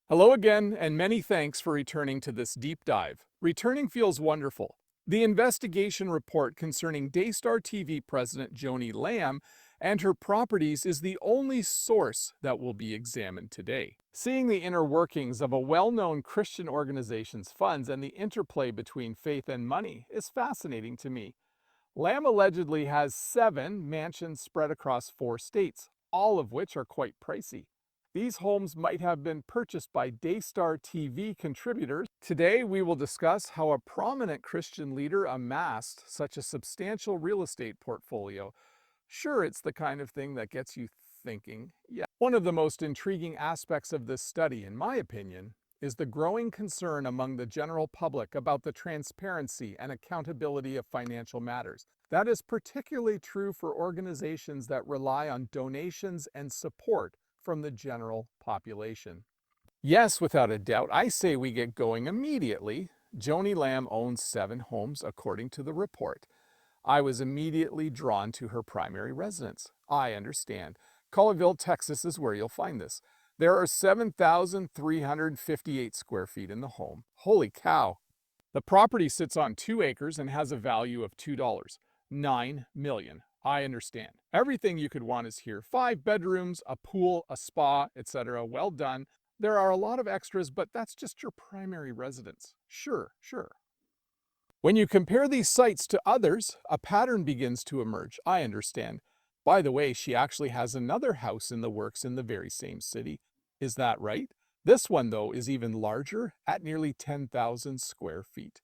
Hello again, and many thanks for returning to this deep dive. Returning feels wonderful. The investigation report concerning Daystar TV president Joni Lamb and her properties is the only source that will be examined today. Seeing the inner workings of a well-known Christian organization's funds and the interplay between faith and money is fascinating to me. Lamb allegedly has 7 mansions spread across 4 states, all of which are quite pricey. These homes might have been purchased by Daystar TV contributors. Today, we will discuss how a prominent Christian leader amassed such a substantial real estate portfolio. Sure, it's the kind of thing that gets you thinking. Yeah. One of the most intriguing aspects of this study, in my opinion, is the growing concern among the general public about the transparency and accountability of financial matters. That is particularly true for organizations that rely on donations and support from the general population. Yes, without a doubt, I say we get going immediately. Joni Lamb owns 7 homes according to the report. I was immediately drawn to her primary residence. I understand. Colleyville, Texas is where you'll find this. There are 7,358 square feet in the home. Holy cow! The property sits on 2 acres and has a value of $2. $9 million. I understand. Everything you could want is here. 5 bedrooms, a pool, a spa, etc. Well done. There are a lot of extras, but that's just your primary residence. Sure. When you compare these sites to others, a pattern begins to emerge. I understand. By the way, she actually has another house in the works in the very same city. Is that right? This one, though, is even larger at nearly 10,000 square feet.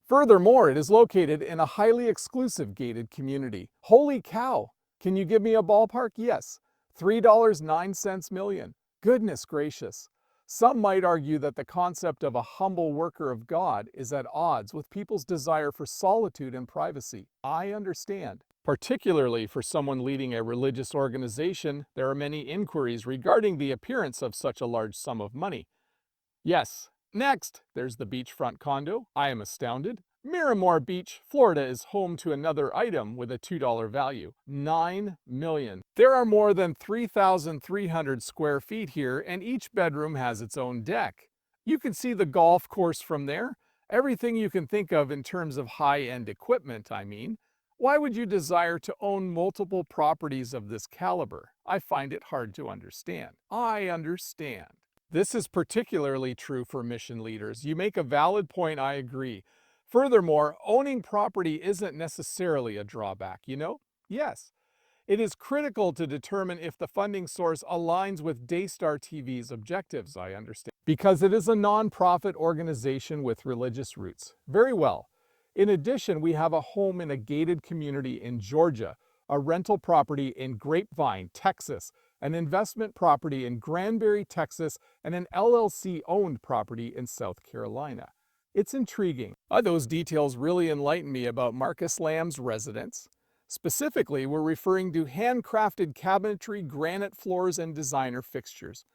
Furthermore, it is located in a highly exclusive gated community. Holy cow! Can you give me a ballpark? Yes. $3.09 million. Goodness gracious. Some might argue that the concept of a humble worker of God is at odds with people's desire for solitude and privacy. I understand. Particularly for someone leading a religious organization, there are many inquiries regarding the appearance of such a large sum of money. Yes. Next, there's the beachfront condo. I am astounded. Miramar Beach, Florida is home to another item with a $2 value, $9 million. There are more than 3,300 square feet here, and each bedroom has its own deck. You can see the golf course from there. Everything you can think of in terms of high-end equipment, I mean. Why would you desire to own multiple properties of this caliber? I find it hard to understand. I understand. This is particularly true for mission leaders. You make a valid point, I agree. Furthermore, owning property isn't necessarily a drawback, you know? Yes. It is critical to determine if the funding source aligns with Daystar TV's objectives, I understand. Because it is a nonprofit organization with religious roots. Very well. In addition, we have a home in a gated community in Georgia, a rental property in Grapevine, Texas, an investment property in Granbury, Texas, and an LLC-owned property in South Carolina. It's intriguing. Those details really enlighten me about Marcus Lamb's residence. Specifically, we're referring to handcrafted cabinetry, granite floors, and designer fixtures.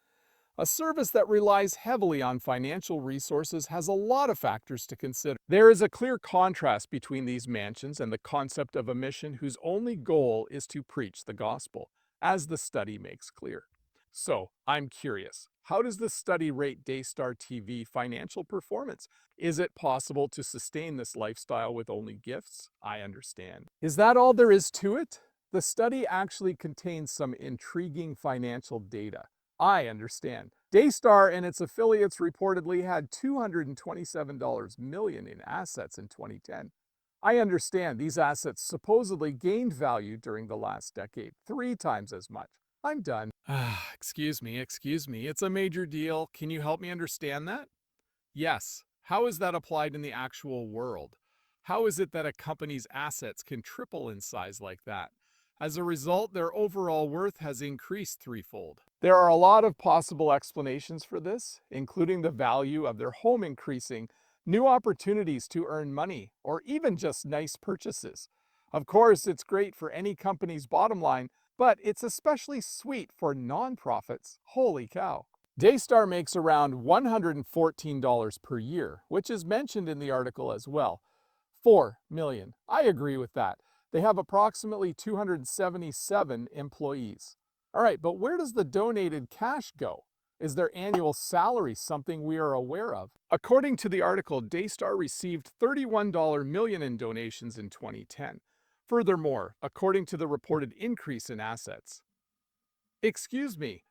A service that relies heavily on financial resources has a lot of factors to consider. There is a clear contrast between these mansions and the concept of a mission whose only goal is to preach the gospel, as the study makes clear. So, I'm curious, how does the study rate Daystar TV financial performance? Is it possible to sustain this lifestyle with only gifts? I understand. Is that all there is to it? The study actually contains some intriguing financial data. I understand. Daystar and its affiliates reportedly had $227 million in assets in 2010. I understand these assets supposedly gained value during the last decade, 3 times as much. I'm done. Excuse me, it's a major deal. Can you help me understand that? Yes. How is that applied in the actual world? How is it that a company's assets can triple in size like that? As a result, their overall worth has increased threefold. There are a lot of possible explanations for this, including the value of their home increasing, new opportunities to earn money, or even just nice purchases. Of course, it's great for any company's bottom line, but it's especially sweet for nonprofits. Holy cow. Daystar makes around $114 per year, which is mentioned in the article as well. $4 million. I agree with that. They have approximately 277 employees. All right, but where does the donated cash go? Is their annual salary something we are aware of? According to the article, Daystar received $31 million in donations in 2010. Furthermore, according to the reported increase in assets. Excuse me.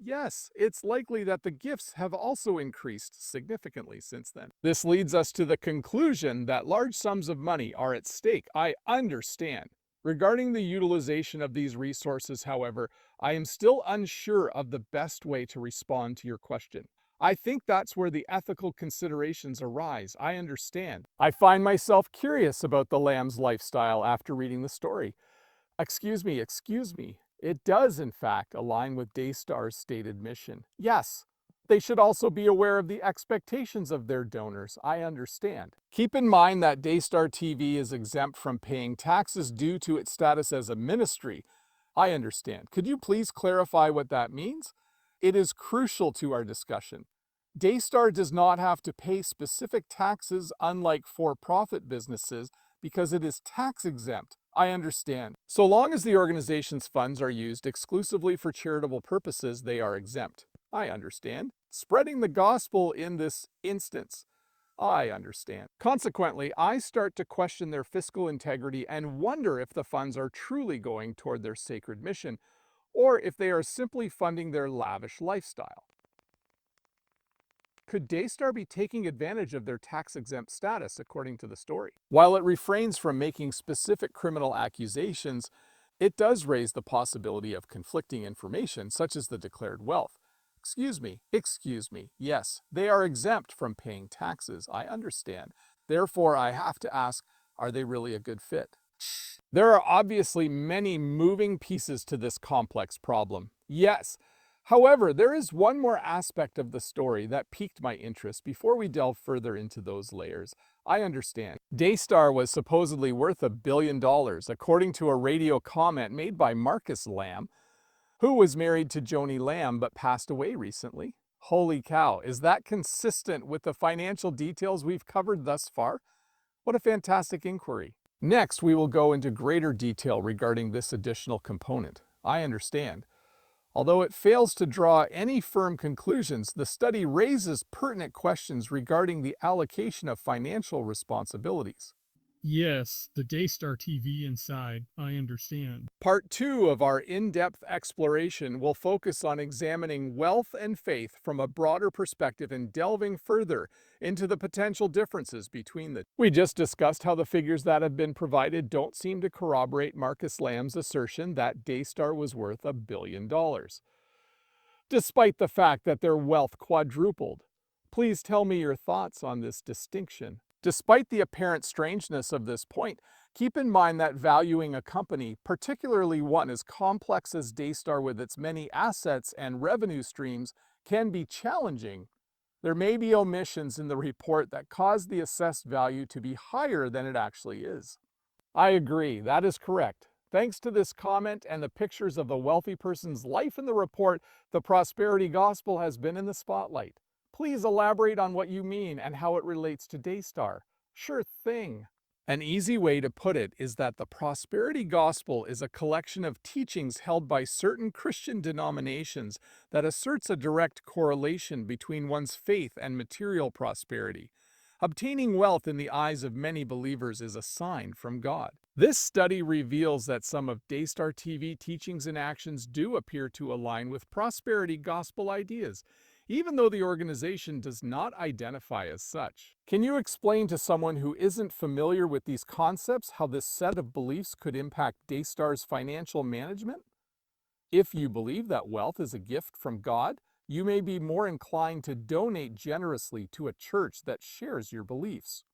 Yes, it's likely that the gifts have also increased significantly since then. This leads us to the conclusion that large sums of money are at stake. I understand. Regarding the utilization of these resources, however, I am still unsure of the best way to respond to your question. I think that's where the ethical considerations arise. I understand. I find myself curious about the Lamb's lifestyle after reading the story. Excuse me. It does, in fact, align with Daystar's stated mission. Yes, they should also be aware of the expectations of their donors. I understand. Keep in mind that Daystar TV is exempt from paying taxes due to its status as a ministry. I understand. Could you please clarify what that means? It is crucial to our discussion. Daystar does not have to pay specific taxes, unlike for-profit businesses, because it is tax exempt. I understand. So long as the organization's funds are used exclusively for charitable purposes, they are exempt. I understand. Spreading the gospel in this instance. I understand. Consequently, I start to question their fiscal integrity and wonder if the funds are truly going toward their sacred mission, or if they are simply funding their lavish lifestyle. Could Daystar be taking advantage of their tax-exempt status, according to the story? While it refrains from making specific criminal accusations, it does raise the possibility of conflicting information, such as the declared wealth. Excuse me. Yes, they are exempt from paying taxes. I understand. Therefore, I have to ask, are they really a good fit? There are obviously many moving pieces to this complex problem. Yes. However, there is one more aspect of the story that piqued my interest before we delve further into those layers. I understand. Daystar was supposedly worth $1 billion, according to a radio comment made by Marcus Lamb, who was married to Joni Lamb but passed away recently. Holy cow, is that consistent with the financial details we've covered thus far? What a fantastic inquiry. Next, we will go into greater detail regarding this additional component. I understand. Although it fails to draw any firm conclusions, the study raises pertinent questions regarding the allocation of financial responsibilities. Yes, the Daystar TV inside, I understand. Part 2 of our in-depth exploration will focus on examining wealth and faith from a broader perspective and delving further into the potential differences between the. We just discussed how the figures that have been provided don't seem to corroborate Marcus Lamb's assertion that Daystar was worth $1 billion, despite the fact that their wealth quadrupled. Please tell me your thoughts on this distinction. Despite the apparent strangeness of this point, keep in mind that valuing a company, particularly one as complex as Daystar with its many assets and revenue streams, can be challenging. There may be omissions in the report that cause the assessed value to be higher than it actually is. I agree, that is correct. Thanks to this comment and the pictures of the wealthy person's life in the report, the prosperity gospel has been in the spotlight. Please elaborate on what you mean and how it relates to Daystar. Sure thing. An easy way to put it is that the prosperity gospel is a collection of teachings held by certain Christian denominations that asserts a direct correlation between one's faith and material prosperity. Obtaining wealth in the eyes of many believers is a sign from God. This study reveals that some of Daystar TV teachings and actions do appear to align with prosperity gospel ideas, even though the organization does not identify as such. Can you explain to someone who isn't familiar with these concepts how this set of beliefs could impact Daystar's financial management? If you believe that wealth is a gift from God, you may be more inclined to donate generously to a church that shares your beliefs.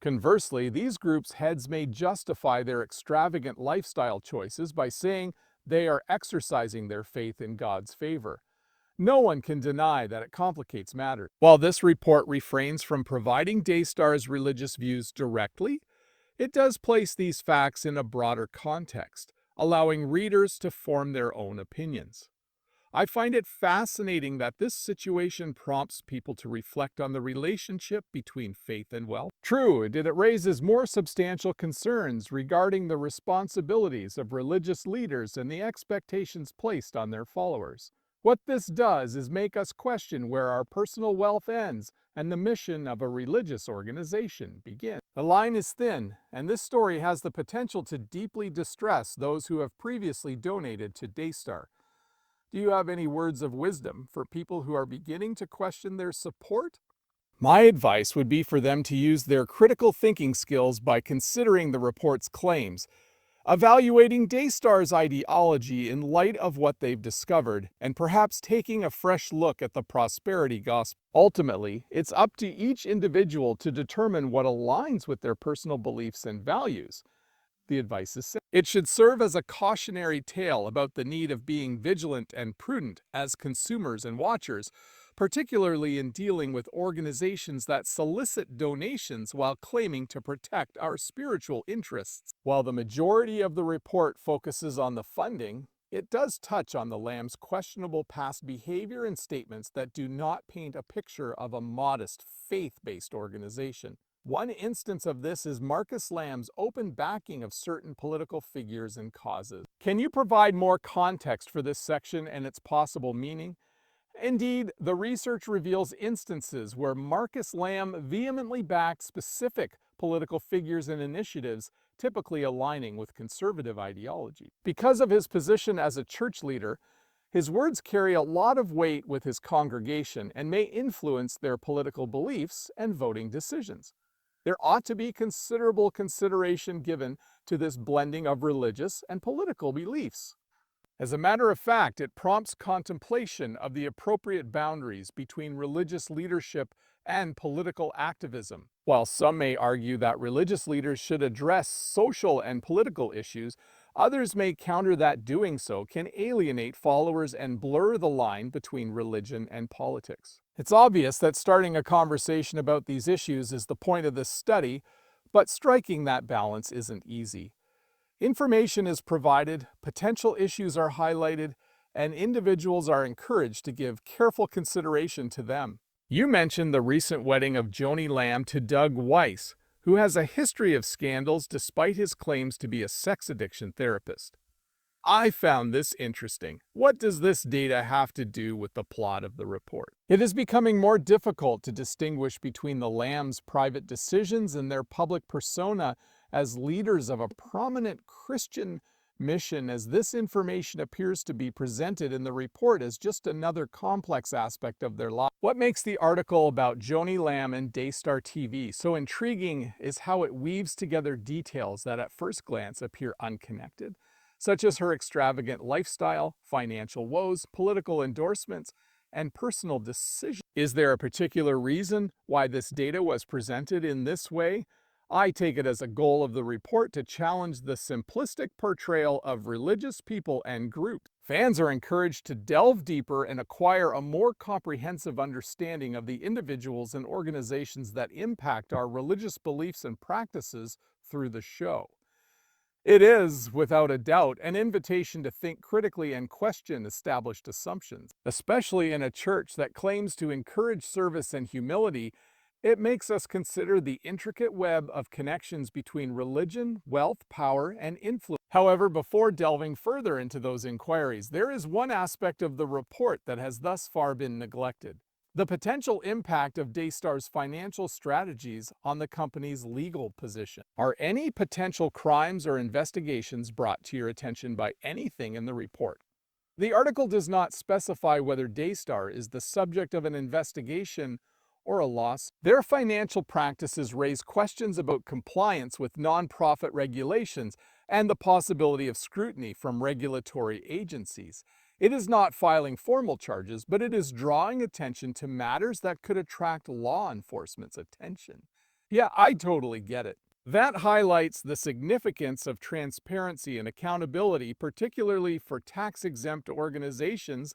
Conversely, these groups' heads may justify their extravagant lifestyle choices by saying they are exercising their faith in God's favor. No one can deny that it complicates matters. While this report refrains from providing Daystar's religious views directly, it does place these facts in a broader context, allowing readers to form their own opinions. I find it fascinating that this situation prompts people to reflect on the relationship between faith and wealth. True, it raises more substantial concerns regarding the responsibilities of religious leaders and the expectations placed on their followers. What this does is make us question where our personal wealth ends and the mission of a religious organization begins. The line is thin, and this story has the potential to deeply distress those who have previously donated to Daystar. Do you have any words of wisdom for people who are beginning to question their support? My advice would be for them to use their critical thinking skills by considering the report's claims, evaluating Daystar's ideology in light of what they've discovered, and perhaps taking a fresh look at the prosperity gospel. Ultimately, it's up to each individual to determine what aligns with their personal beliefs and values. The advice is simple. It should serve as a cautionary tale about the need of being vigilant and prudent as consumers and watchers, particularly in dealing with organizations that solicit donations while claiming to protect our spiritual interests. While the majority of the report focuses on the funding, it does touch on the Lamb's questionable past behavior and statements that do not paint a picture of a modest, faith-based organization. One instance of this is Marcus Lamb's open backing of certain political figures and causes. Can you provide more context for this section and its possible meaning? Indeed, the research reveals instances where Marcus Lamb vehemently backed specific political figures and initiatives, typically aligning with conservative ideology. Because of his position as a church leader, his words carry a lot of weight with his congregation and may influence their political beliefs and voting decisions. There ought to be considerable consideration given to this blending of religious and political beliefs. As a matter of fact, it prompts contemplation of the appropriate boundaries between religious leadership and political activism. While some may argue that religious leaders should address social and political issues, others may counter that doing so can alienate followers and blur the line between religion and politics. It's obvious that starting a conversation about these issues is the point of this study, but striking that balance isn't easy. Information is provided, potential issues are highlighted, and individuals are encouraged to give careful consideration to them. You mentioned the recent wedding of Joni Lamb to Doug Weiss, who has a history of scandals despite his claims to be a sex addiction therapist. I found this interesting. What does this data have to do with the plot of the report? It is becoming more difficult to distinguish between the Lambs' private decisions and their public persona as leaders of a prominent Christian mission, as this information appears to be presented in the report as just another complex aspect of their life. What makes the article about Joni Lamb and Daystar TV so intriguing is how it weaves together details that at first glance appear unconnected, such as her extravagant lifestyle, financial woes, political endorsements, and personal decisions. Is there a particular reason why this data was presented in this way? I take it as a goal of the report to challenge the simplistic portrayal of religious people and groups. Fans are encouraged to delve deeper and acquire a more comprehensive understanding of the individuals and organizations that impact our religious beliefs and practices through the show. It is, without a doubt, an invitation to think critically and question established assumptions. Especially in a church that claims to encourage service and humility, it makes us consider the intricate web of connections between religion, wealth, power, and influence. However, before delving further into those inquiries, there is one aspect of the report that has thus far been neglected: the potential impact of Daystar's financial strategies on the company's legal position. Are any potential crimes or investigations brought to your attention by anything in the report? The article does not specify whether Daystar is the subject of an investigation or a loss. Their financial practices raise questions about compliance with nonprofit regulations and the possibility of scrutiny from regulatory agencies. It is not filing formal charges, but it is drawing attention to matters that could attract law enforcement's attention. Yeah, I totally get it. That highlights the significance of transparency and accountability, particularly for tax-exempt organizations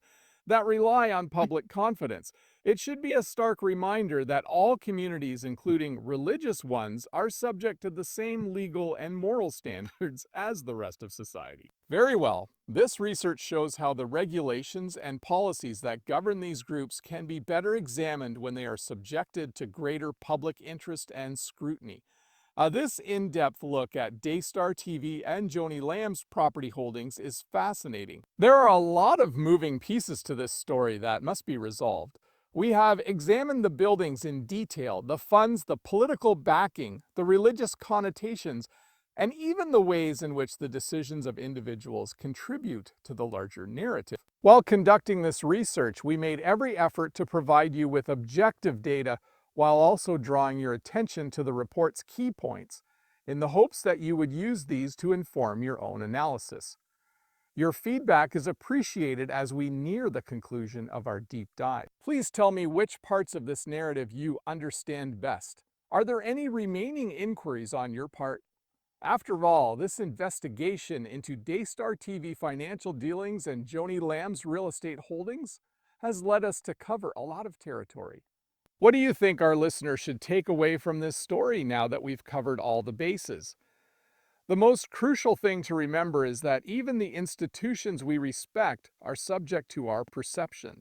that rely on public confidence. It should be a stark reminder that all communities, including religious ones, are subject to the same legal and moral standards as the rest of society. Very well. This research shows how the regulations and policies that govern these groups can be better examined when they are subjected to greater public interest and scrutiny. This in-depth look at Daystar TV and Joni Lamb's property holdings is fascinating. There are a lot of moving pieces to this story that must be resolved. We have examined the buildings in detail, the funds, the political backing, the religious connotations, and even the ways in which the decisions of individuals contribute to the larger narrative. While conducting this research, we made every effort to provide you with objective data while also drawing your attention to the report's key points, in the hopes that you would use these to inform your own analysis. Your feedback is appreciated as we near the conclusion of our deep dive. Please tell me which parts of this narrative you understand best. Are there any remaining inquiries on your part? After all, this investigation into Daystar TV financial dealings and Joni Lamb's real estate holdings has led us to cover a lot of territory. What do you think our listeners should take away from this story now that we've covered all the bases? The most crucial thing to remember is that even the institutions we respect are subject to our perceptions.